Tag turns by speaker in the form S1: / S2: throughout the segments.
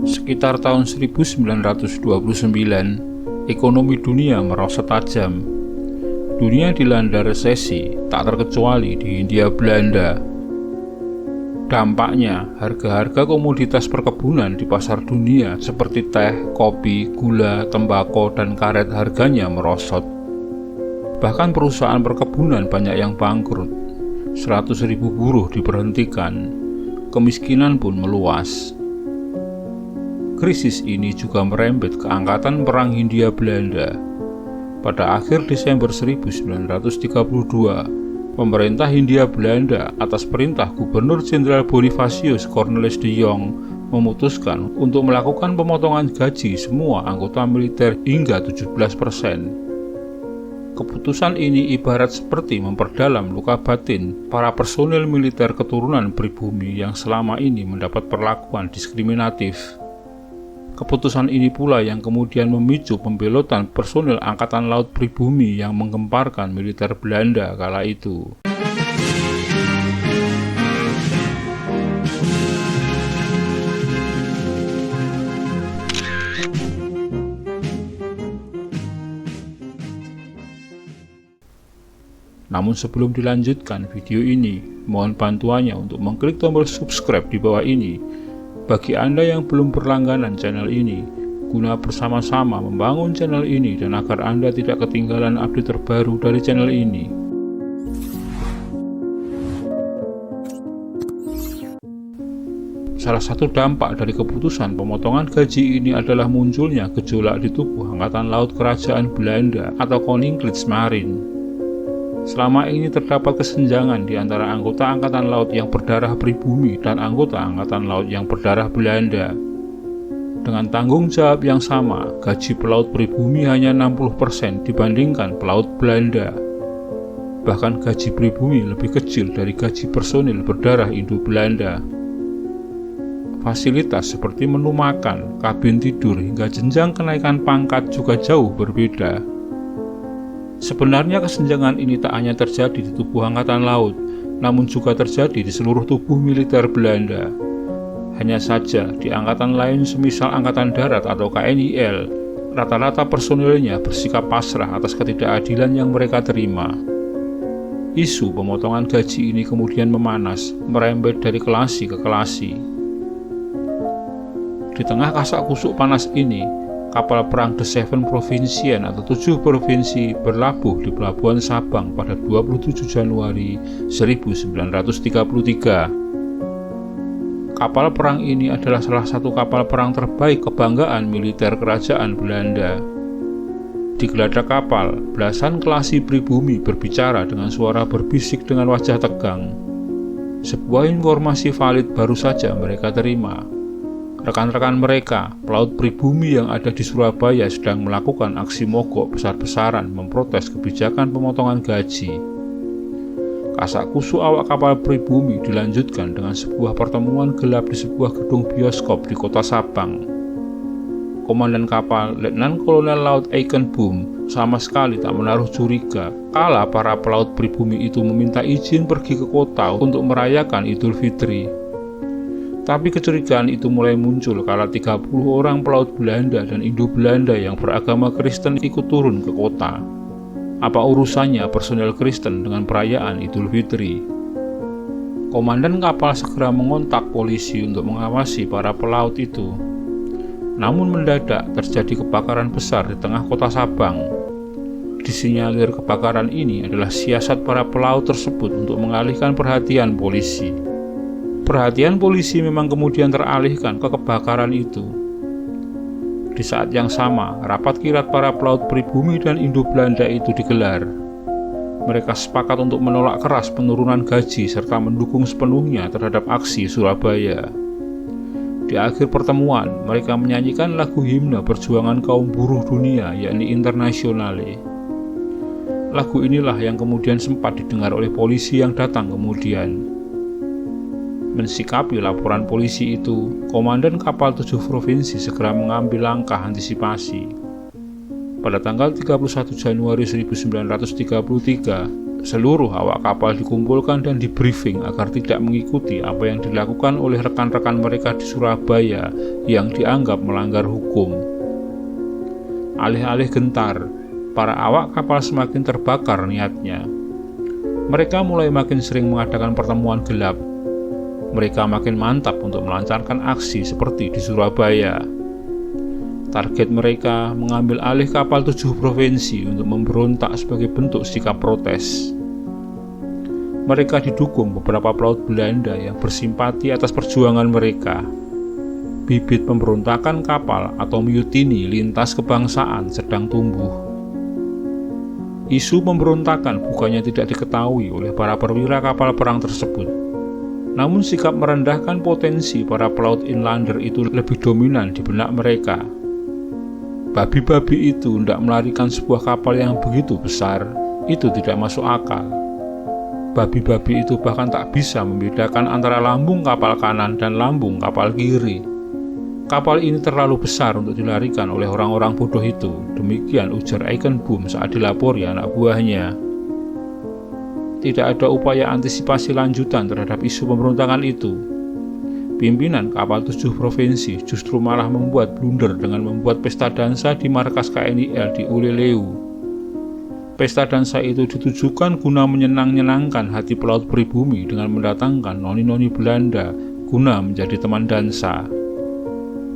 S1: Sekitar tahun 1929, ekonomi dunia merosot tajam. Dunia dilanda resesi, tak terkecuali di Hindia Belanda. Dampaknya, harga-harga komoditas perkebunan di pasar dunia seperti teh, kopi, gula, tembakau, dan karet harganya merosot. Bahkan perusahaan perkebunan banyak yang bangkrut. 100.000 buruh diberhentikan. Kemiskinan pun meluas. Krisis ini juga merembet ke Angkatan Perang Hindia Belanda. Pada akhir Desember 1932, pemerintah Hindia Belanda atas perintah Gubernur Jenderal Bonifacius Cornelis de Jong memutuskan untuk melakukan pemotongan gaji semua anggota militer hingga 17%. Keputusan ini ibarat seperti memperdalam luka batin para personil militer keturunan pribumi yang selama ini mendapat perlakuan diskriminatif. Keputusan ini pula yang kemudian memicu pembelotan personil Angkatan Laut pribumi yang menggemparkan militer Belanda kala itu. Namun sebelum dilanjutkan video ini, mohon bantuannya untuk mengklik tombol subscribe di bawah ini bagi Anda yang belum berlangganan channel ini, guna bersama-sama membangun channel ini dan agar Anda tidak ketinggalan update terbaru dari channel ini. Salah satu dampak dari keputusan pemotongan gaji ini adalah munculnya gejolak di tubuh Angkatan Laut Kerajaan Belanda atau Koninklijke Marine. Selama ini terdapat kesenjangan di antara anggota Angkatan Laut yang berdarah pribumi dan anggota Angkatan Laut yang berdarah Belanda. Dengan tanggung jawab yang sama, gaji pelaut pribumi hanya 60% dibandingkan pelaut Belanda. Bahkan gaji pribumi lebih kecil dari gaji personil berdarah Indo-Belanda. Fasilitas seperti menu makan, kabin tidur, hingga jenjang kenaikan pangkat juga jauh berbeda. Sebenarnya kesenjangan ini tak hanya terjadi di tubuh Angkatan Laut, namun juga terjadi di seluruh tubuh militer Belanda. Hanya saja di angkatan lain semisal Angkatan Darat atau KNIL, rata-rata personilnya bersikap pasrah atas ketidakadilan yang mereka terima. Isu pemotongan gaji ini kemudian memanas, merembet dari kelasi ke kelasi. Di tengah kasak kusuk panas ini, kapal perang The Seven Provinciën atau 7 provinsi berlabuh di Pelabuhan Sabang pada 27 Januari 1933. Kapal perang ini adalah salah satu kapal perang terbaik kebanggaan militer Kerajaan Belanda. Di geladak kapal, belasan kelasi pribumi berbicara dengan suara berbisik dengan wajah tegang. Sebuah informasi valid baru saja mereka terima. Rekan-rekan mereka, pelaut pribumi yang ada di Surabaya sedang melakukan aksi mogok besar-besaran memprotes kebijakan pemotongan gaji. Kasak kusuk awak kapal pribumi dilanjutkan dengan sebuah pertemuan gelap di sebuah gedung bioskop di kota Sabang. Komandan kapal, Letnan Kolonel Laut Eikenboom, sama sekali tak menaruh curiga kala para pelaut pribumi itu meminta izin pergi ke kota untuk merayakan Idul Fitri. Tapi kecurigaan itu mulai muncul kala 30 orang pelaut Belanda dan Indo-Belanda yang beragama Kristen ikut turun ke kota. Apa urusannya personel Kristen dengan perayaan Idul Fitri? Komandan kapal segera mengontak polisi untuk mengawasi para pelaut itu. Namun mendadak terjadi kebakaran besar di tengah kota Sabang. Disinyalir kebakaran ini adalah siasat para pelaut tersebut untuk mengalihkan perhatian polisi. Perhatian polisi memang kemudian teralihkan ke kebakaran itu. Di saat yang sama, rapat kilat para pelaut pribumi dan Indo-Belanda itu digelar. Mereka sepakat untuk menolak keras penurunan gaji serta mendukung sepenuhnya terhadap aksi Surabaya. Di akhir pertemuan, mereka menyanyikan lagu himne perjuangan kaum buruh dunia, yakni Internasionale. Lagu inilah yang kemudian sempat didengar oleh polisi yang datang kemudian. Mensikapi laporan polisi itu, komandan kapal 7 provinsi segera mengambil langkah antisipasi. Pada tanggal 31 Januari 1933, Seluruh awak kapal dikumpulkan dan di-briefing agar tidak mengikuti apa yang dilakukan oleh rekan-rekan mereka di Surabaya yang dianggap melanggar hukum. Alih-alih gentar, para awak kapal semakin terbakar niatnya. Mereka mulai makin sering mengadakan pertemuan gelap. Mereka makin mantap untuk melancarkan aksi seperti di Surabaya. Target mereka mengambil alih kapal 7 provinsi untuk memberontak sebagai bentuk sikap protes. Mereka didukung beberapa pelaut Belanda yang bersimpati atas perjuangan mereka. Bibit pemberontakan kapal atau mutiny lintas kebangsaan sedang tumbuh. Isu pemberontakan bukannya tidak diketahui oleh para perwira kapal perang tersebut. Namun sikap merendahkan potensi para pelaut inlander itu lebih dominan di benak mereka. Babi-babi itu hendak melarikan sebuah kapal yang begitu besar, itu tidak masuk akal. Babi-babi itu bahkan tak bisa membedakan antara lambung kapal kanan dan lambung kapal kiri. Kapal ini terlalu besar untuk dilarikan oleh orang-orang bodoh itu, demikian ujar Eikenboom saat dilapori anak buahnya. Tidak ada upaya antisipasi lanjutan terhadap isu pemberontakan itu. Pimpinan kapal 7 provinsi justru malah membuat blunder dengan membuat pesta dansa di markas KNIL di Uleleu. Pesta dansa itu ditujukan guna menyenang-nyenangkan hati pelaut pribumi dengan mendatangkan noni-noni Belanda guna menjadi teman dansa.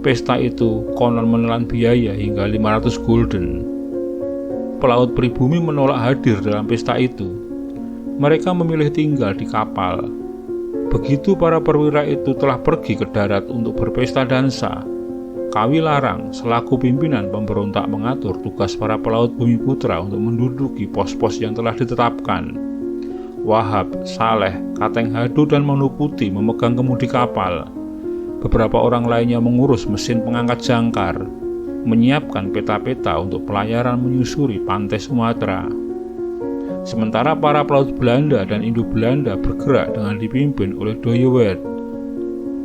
S1: Pesta itu konon menelan biaya hingga 500 gulden. Pelaut pribumi menolak hadir dalam pesta itu. Mereka memilih tinggal di kapal. Begitu para perwira itu telah pergi ke darat untuk berpesta dansa, Kawilarang selaku pimpinan pemberontak mengatur tugas para pelaut Bumiputra untuk menduduki pos-pos yang telah ditetapkan. Wahab, Saleh, Kateng Hadu, dan Manuputi memegang kemudi kapal. Beberapa orang lainnya mengurus mesin pengangkat jangkar, menyiapkan peta-peta untuk pelayaran menyusuri pantai Sumatera. Sementara para pelaut Belanda dan Indo-Belanda bergerak dengan dipimpin oleh Doyewet.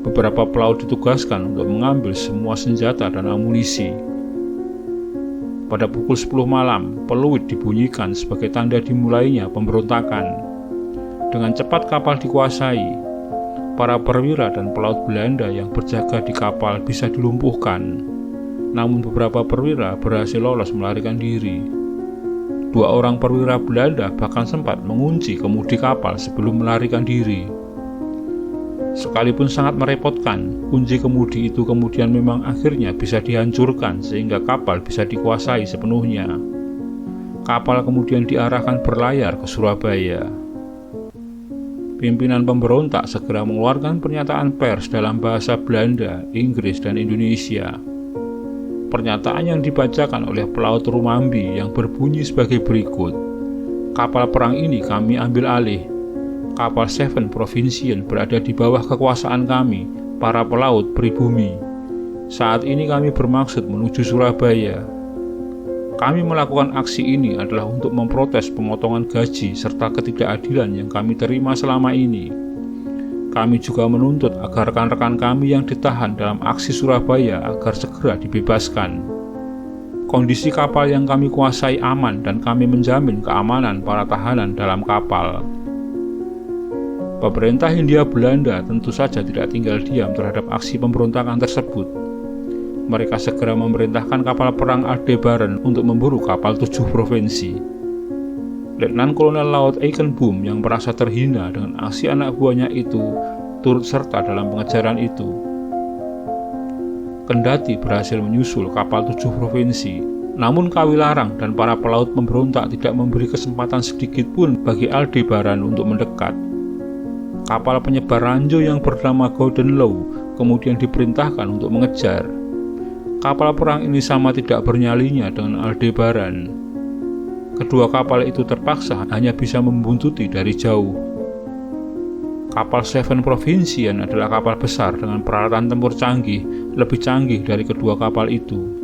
S1: Beberapa pelaut ditugaskan untuk mengambil semua senjata dan amunisi. Pada pukul 10 malam, peluit dibunyikan sebagai tanda dimulainya pemberontakan. Dengan cepat kapal dikuasai. Para perwira dan pelaut Belanda yang berjaga di kapal bisa dilumpuhkan. Namun beberapa perwira berhasil lolos melarikan diri. 2 orang perwira Belanda bahkan sempat mengunci kemudi kapal sebelum melarikan diri. Sekalipun sangat merepotkan, kunci kemudi itu kemudian memang akhirnya bisa dihancurkan sehingga kapal bisa dikuasai sepenuhnya. Kapal kemudian diarahkan berlayar ke Surabaya. Pimpinan pemberontak segera mengeluarkan pernyataan pers dalam bahasa Belanda, Inggris, dan Indonesia. Pernyataan yang dibacakan oleh pelaut Rumambi yang berbunyi sebagai berikut. Kapal perang ini kami ambil alih. Kapal Seven Provincian berada di bawah kekuasaan kami, para pelaut pribumi. Saat ini kami bermaksud menuju Surabaya. Kami melakukan aksi ini adalah untuk memprotes pemotongan gaji serta ketidakadilan yang kami terima selama ini. Kami juga menuntut agar rekan-rekan kami yang ditahan dalam aksi Surabaya agar segera dibebaskan. Kondisi kapal yang kami kuasai aman dan kami menjamin keamanan para tahanan dalam kapal. Pemerintah Hindia Belanda tentu saja tidak tinggal diam terhadap aksi pemberontakan tersebut. Mereka segera memerintahkan kapal perang Aldebaran untuk memburu kapal 7 provinsi. Letnan Kolonel Laut Eikenboom yang merasa terhina dengan aksi anak buahnya itu turut serta dalam pengejaran itu. Kendati berhasil menyusul kapal 7 provinsi, namun Kawilarang dan para pelaut pemberontak tidak memberi kesempatan sedikit pun bagi Aldebaran untuk mendekat. Kapal penyebar ranjau yang bernama Golden Low kemudian diperintahkan untuk mengejar. Kapal perang ini sama tidak bernyalinya dengan Aldebaran. Kedua kapal itu terpaksa hanya bisa membuntuti dari jauh. Kapal Seven Provincian adalah kapal besar dengan peralatan tempur canggih, lebih canggih dari kedua kapal itu.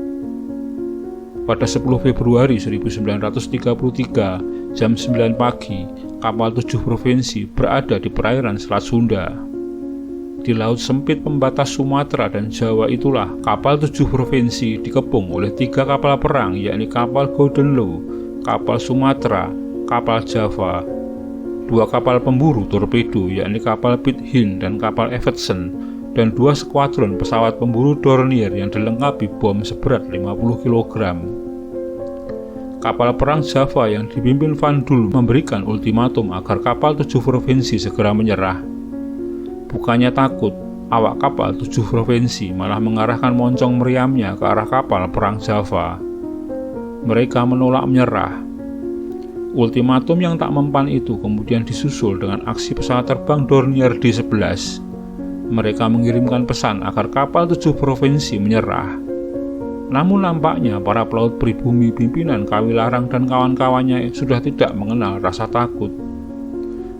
S1: Pada 10 Februari 1933, jam 9 pagi, kapal 7 provinsi berada di perairan Selat Sunda. Di laut sempit pembatas Sumatera dan Jawa itulah kapal 7 provinsi dikepung oleh 3 kapal perang, yakni kapal Golden Low, kapal Sumatera, kapal Java, 2 kapal pemburu torpedo yakni kapal Piet Hein dan kapal Evertsen, dan 2 skuadron pesawat pemburu Dornier yang dilengkapi bom seberat 50 kg. Kapal perang Java yang dipimpin Van Doel memberikan ultimatum agar kapal 7 provinsi segera menyerah. Bukannya takut, awak kapal 7 provinsi malah mengarahkan moncong meriamnya ke arah kapal perang Java. Mereka menolak menyerah. Ultimatum yang tak mempan itu kemudian disusul dengan aksi pesawat terbang Dornier D-11. Mereka mengirimkan pesan agar kapal 7 provinsi menyerah. Namun nampaknya para pelaut pribumi pimpinan Kawilarang dan kawan-kawannya sudah tidak mengenal rasa takut.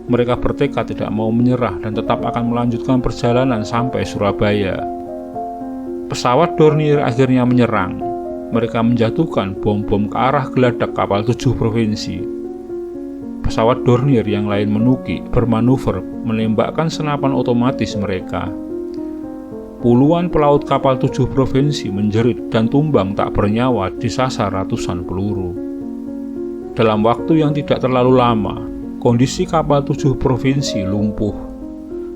S1: Mereka bertekad tidak mau menyerah dan tetap akan melanjutkan perjalanan sampai Surabaya. Pesawat Dornier akhirnya menyerang. Mereka menjatuhkan bom-bom ke arah geladak kapal 7 provinsi. Pesawat Dornier yang lain menukik, bermanuver, menembakkan senapan otomatis mereka. Puluhan pelaut kapal 7 provinsi menjerit dan tumbang tak bernyawa disasar ratusan peluru. Dalam waktu yang tidak terlalu lama, kondisi kapal 7 provinsi lumpuh.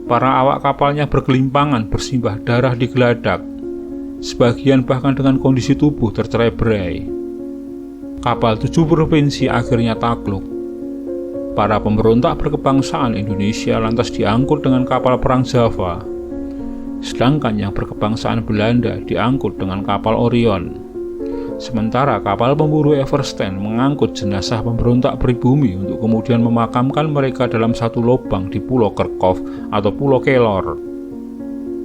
S1: Para awak kapalnya bergelimpangan bersimbah darah di geladak. Sebagian bahkan dengan kondisi tubuh tercerai-berai. Kapal 7 provinsi akhirnya takluk. Para pemberontak berkebangsaan Indonesia lantas diangkut dengan kapal perang Java. Sedangkan yang berkebangsaan Belanda diangkut dengan kapal Orion. Sementara kapal pemburu Eversten mengangkut jenazah pemberontak pribumi untuk kemudian memakamkan mereka dalam satu lubang di Pulau Kerkhoff atau Pulau Kelor.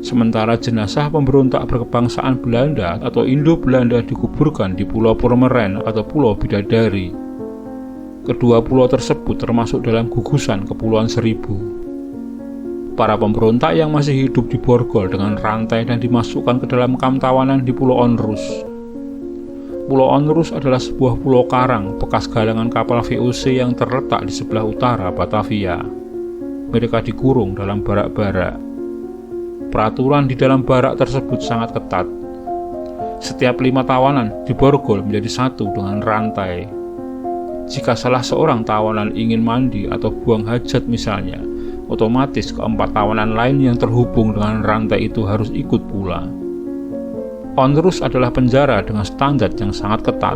S1: Sementara jenazah pemberontak berkebangsaan Belanda atau Indo-Belanda dikuburkan di Pulau Purmerend atau Pulau Bidadari. Kedua pulau tersebut termasuk dalam gugusan Kepulauan Seribu. Para pemberontak yang masih hidup diborgol dengan rantai dan dimasukkan ke dalam kamp tawanan di Pulau Onrus. Pulau Onrus adalah sebuah pulau karang bekas galangan kapal VOC yang terletak di sebelah utara Batavia. Mereka dikurung dalam barak-barak. Peraturan di dalam barak tersebut sangat ketat. Setiap 5 tawanan diborgol menjadi satu dengan rantai. Jika salah seorang tawanan ingin mandi atau buang hajat misalnya, otomatis keempat tawanan lain yang terhubung dengan rantai itu harus ikut pula. Onrus adalah penjara dengan standar yang sangat ketat.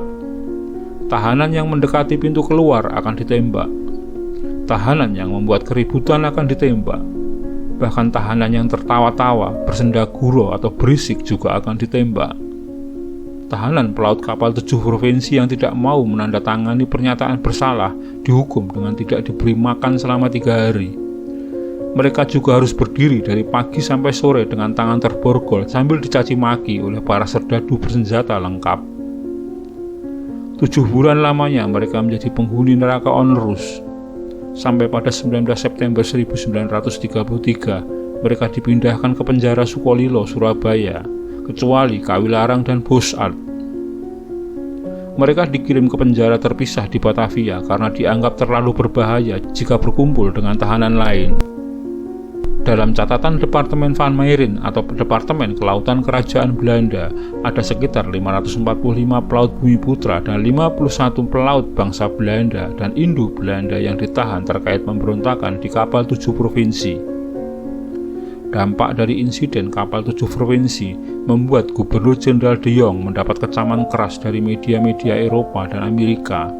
S1: Tahanan yang mendekati pintu keluar akan ditembak. Tahanan yang membuat keributan akan ditembak. Bahkan tahanan yang tertawa-tawa, bersenda gurau atau berisik juga akan ditembak. Tahanan pelaut kapal 7 provinsi yang tidak mau menandatangani pernyataan bersalah dihukum dengan tidak diberi makan selama 3 hari. Mereka juga harus berdiri dari pagi sampai sore dengan tangan terborgol sambil dicaci maki oleh para serdadu bersenjata lengkap. 7 bulan lamanya mereka menjadi penghuni neraka Onrus. Sampai pada 19 September 1933, mereka dipindahkan ke penjara Sukolilo, Surabaya, kecuali Kawilarang dan Bosart. Mereka dikirim ke penjara terpisah di Batavia karena dianggap terlalu berbahaya jika berkumpul dengan tahanan lain. Dalam catatan Departemen Van Meirin atau Departemen Kelautan Kerajaan Belanda, ada sekitar 545 pelaut bumi putra dan 51 pelaut bangsa Belanda dan Indo-Belanda yang ditahan terkait pemberontakan di kapal 7 provinsi. Dampak dari insiden kapal 7 provinsi membuat Gubernur Jenderal De Jong mendapat kecaman keras dari media-media Eropa dan Amerika.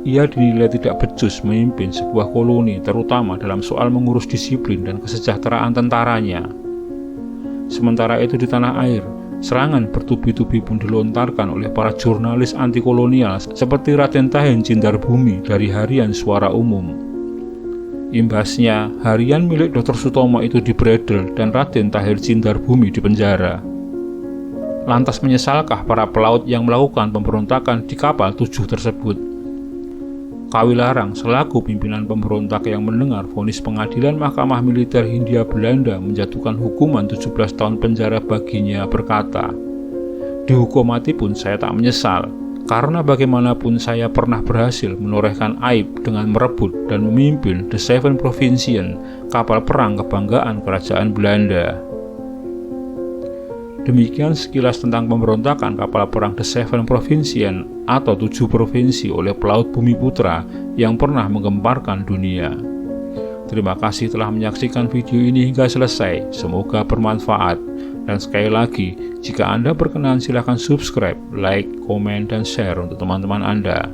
S1: Ia dinilai tidak becus memimpin sebuah koloni, terutama dalam soal mengurus disiplin dan kesejahteraan tentaranya. Sementara itu di tanah air, serangan bertubi-tubi pun dilontarkan oleh para jurnalis anti-kolonial seperti Raden Tahen Cindarbumi dari harian Suara Umum. Imbasnya, harian milik Dr. Sutomo itu dibredel dan Raden Tahir Cindarbumi dipenjara. Lantas menyesalkah para pelaut yang melakukan pemberontakan di kapal 7 tersebut? Kawilarang selaku pimpinan pemberontak yang mendengar vonis pengadilan Mahkamah Militer Hindia Belanda menjatuhkan hukuman 17 tahun penjara baginya berkata, "Dihukum mati pun saya tak menyesal, karena bagaimanapun saya pernah berhasil menorehkan aib dengan merebut dan memimpin The Seven Provinciën, kapal perang kebanggaan kerajaan Belanda." Demikian sekilas tentang pemberontakan kapal perang The Seven Provincian atau 7 provinsi oleh pelaut Bumi Putra yang pernah menggemparkan dunia. Terima kasih telah menyaksikan video ini hingga selesai, semoga bermanfaat. Dan sekali lagi, jika Anda berkenan silahkan subscribe, like, komen, dan share untuk teman-teman Anda.